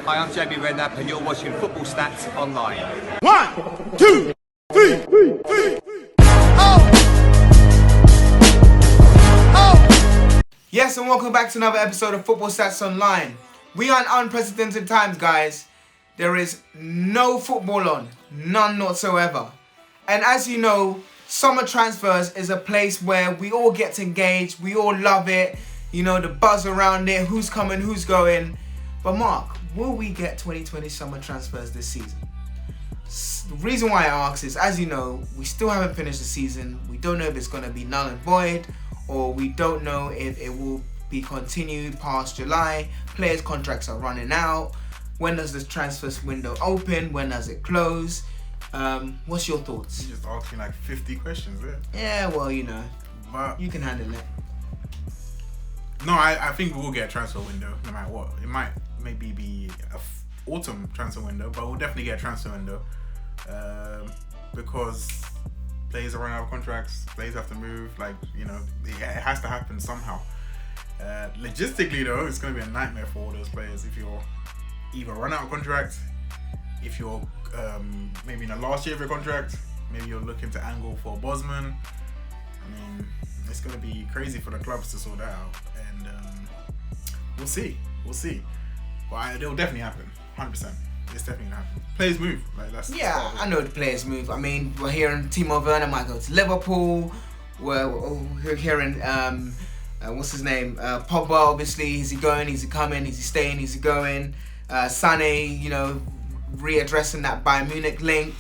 Hi, I'm JB Redknapp and you're watching Football Stats Online. 1, 2, 3. Yes, and welcome back to another episode of Football Stats Online. We are in unprecedented times, guys. There is no football on, none whatsoever. And as you know, summer transfers is a place where we all get to engage, we all love it, you know, the buzz around it, who's coming, who's going. But Mark, will we get 2020 summer transfers this season? The reason why I ask is, as you know, we still haven't finished the season. We don't know if it's going to be null and void, or we don't know if it will be continued past July. Players' contracts are running out. When does this transfer window open? When does it close? What's your thoughts? You're just asking like 50 questions there. Yeah, well, you know, But you can handle it. no, I think we will get a transfer window no matter what. It might maybe be a autumn transfer window, but we'll definitely get a transfer window because players are running out of contracts. Players have to move. Like, you know, it has to happen somehow. Logistically though, it's going to be a nightmare for all those players if you're either run out of contract, if you're maybe in the last year of your contract, maybe you're looking to angle for a Bosman. I mean, it's going to be crazy for the clubs to sort that out, and we'll see. But it'll definitely happen, 100%. It's definitely gonna happen. Players move, like that's. Yeah, I know the players move. I mean, we're hearing Timo Werner might go to Liverpool. We're hearing what's his name? Pogba, obviously. Is he going? Is he coming? Is he staying? Is he going? Sané, you know, readdressing that Bayern Munich link.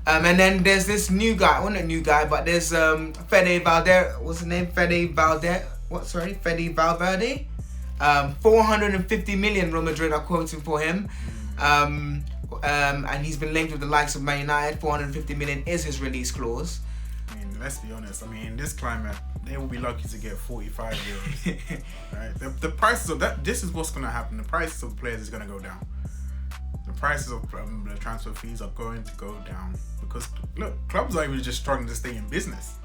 And then there's this new guy. Well, not new guy, but there's Fede Valverde. What's his name? Fede Valverde. 450 million Real Madrid are quoting for him. And he's been linked with the likes of Man United. 450 million is his release clause. I mean, let's be honest. I mean, in this climate, they will be lucky to get 45 euros. Right? The prices of that. This is what's going to happen. The prices of players is going to go down. The prices of the transfer fees are going to go down because look, clubs are even just struggling to stay in business.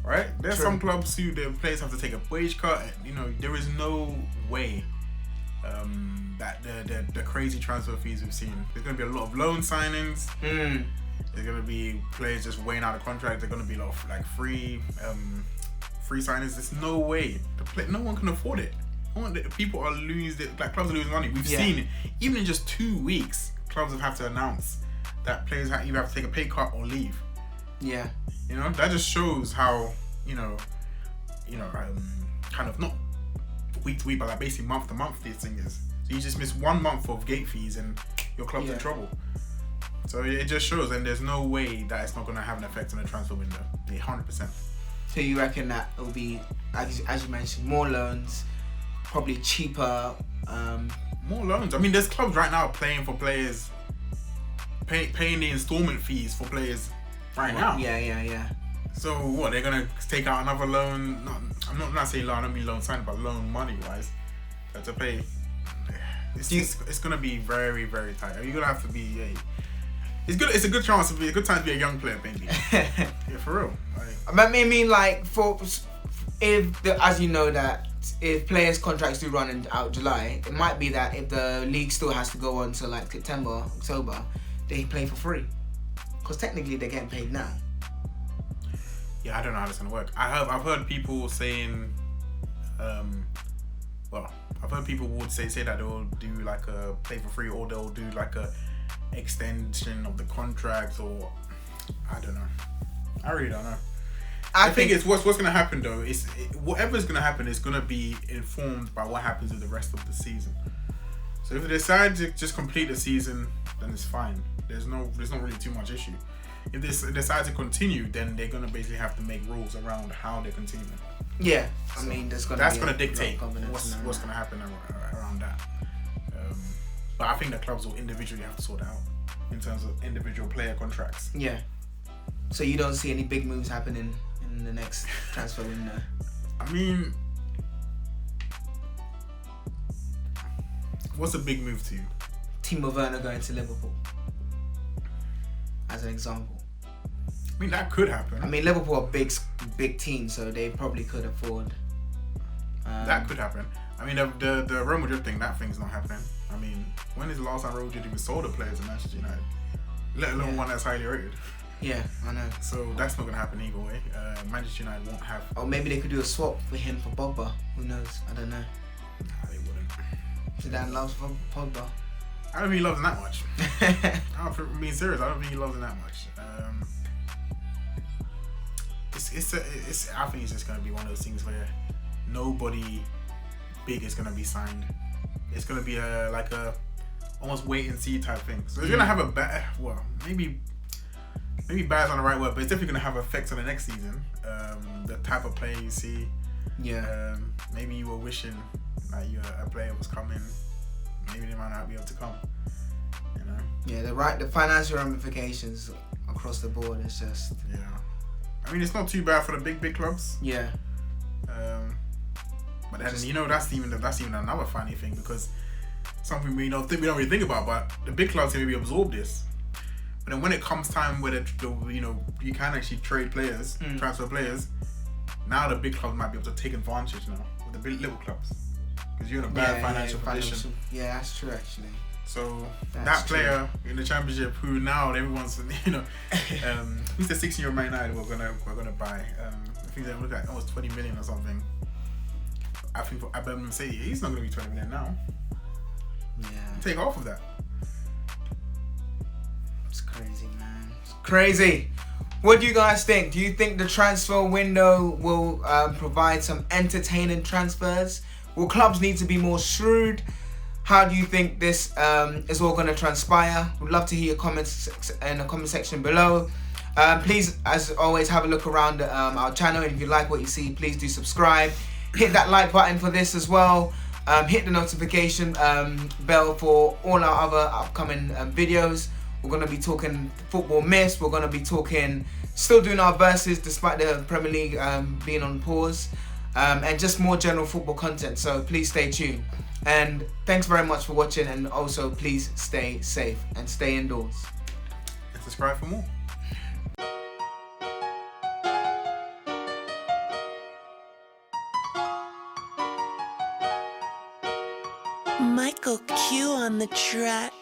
Right? There's True. some clubs who their players have to take a wage cut. And, you know, there is no way that the crazy transfer fees we've seen. There's going to be a lot of loan signings. There's going to be players just weighing out a contract. There's going to be a lot of like free signings. There's no way. No one can afford it. People are losing. Like clubs are losing money. We've seen it. Even in just 2 weeks, clubs have to announce that players either have to take a pay cut or leave. Yeah. You know, that just shows how kind of not week to week, but like basically month to month this thing is. So you just miss 1 month of gate fees and your club's in trouble. So it just shows, and there's no way that it's not going to have an effect on the transfer window. 100%. So you reckon that it'll be, as you mentioned, more loans, probably cheaper. More loans. I mean, there's clubs right now playing for players, paying the installment fees for players right now. Yeah. So what? They're gonna take out another loan? I'm not saying loan. I don't mean loan signing, but loan money wise to pay. It's gonna be very, very tight. You're gonna have to be. It's good. It's a good chance to be a good time to be a young player, maybe. Yeah, for real. I mean, like as you know that if players' contracts do run out July, it might be that if the league still has to go on to like September, October, they play for free, because technically they're getting paid now. Yeah, I don't know how this is gonna work. I've heard people saying, I've heard people would say that they'll do like a play for free, or they'll do like a extension of the contract, or I don't know. I really don't know. I think it's what's gonna happen though. Whatever's gonna happen is gonna be informed by what happens with the rest of the season. So if they decide to just complete the season, then it's fine. There's not really too much issue. If they decide to continue, then they're gonna basically have to make rules around how they're continuing. Yeah, So I mean, that's gonna dictate what's gonna happen around that. But I think the clubs will individually have to sort it out in terms of individual player contracts. Yeah. So you don't see any big moves happening in the next transfer window? I mean, what's a big move to you? Timo Werner going to Liverpool, as an example. I mean, that could happen. I mean, Liverpool are a big team, so they probably could afford. That could happen. I mean, the Real Madrid thing, that thing's not happening. I mean, when is the last time Real Madrid even sold a player to Manchester United? Let alone one that's highly rated. Yeah, I know. So that's not going to happen either way. Manchester United won't have... Or maybe they could do a swap for him for Pogba. Who knows? I don't know. Nah, they wouldn't. Zidane loves Pogba. I don't think he loves him that much. I'm being serious. I don't think he loves him that much. I think it's just going to be one of those things where nobody big is going to be signed. It's going to be like a almost wait and see type thing. So it's going to have a bad, well, maybe bad's not the right word, but it's definitely going to have effects on the next season. The type of player you see. Yeah. Maybe you were wishing that a player was coming. Maybe they might not be able to come. You know. Yeah, the financial ramifications across the board is just. Yeah. I mean, it's not too bad for the big clubs. Yeah. But then that's even another funny thing, because something we don't really think about, but the big clubs can maybe absorb this. But then when it comes time where you can actually trade players, transfer players, now the big clubs might be able to take advantage now with the big little clubs, because you're in a bad financial position. Yeah, that's true actually. So that player in the championship, who now everyone's who's the 16-year-old Man United we're gonna buy? I think they look at almost 20 million or something. I think for Birmingham City, he's not gonna be 20 million now. Yeah. Take off of that. It's crazy, man. It's crazy. What do you guys think? Do you think the transfer window will provide some entertaining transfers? Will clubs need to be more shrewd? How do you think this is all going to transpire? We'd love to hear your comments in the comment section below. Please, as always, have a look around our channel, and if you like what you see, please do subscribe. Hit that like button for this as well. Hit the notification bell for all our other upcoming videos. We're going to be talking football myths. We're going to be still doing our verses despite the Premier League being on pause. And just more general football content. So please stay tuned. And thanks very much for watching. And also please stay safe and stay indoors. And subscribe for more. Michael Q on the track.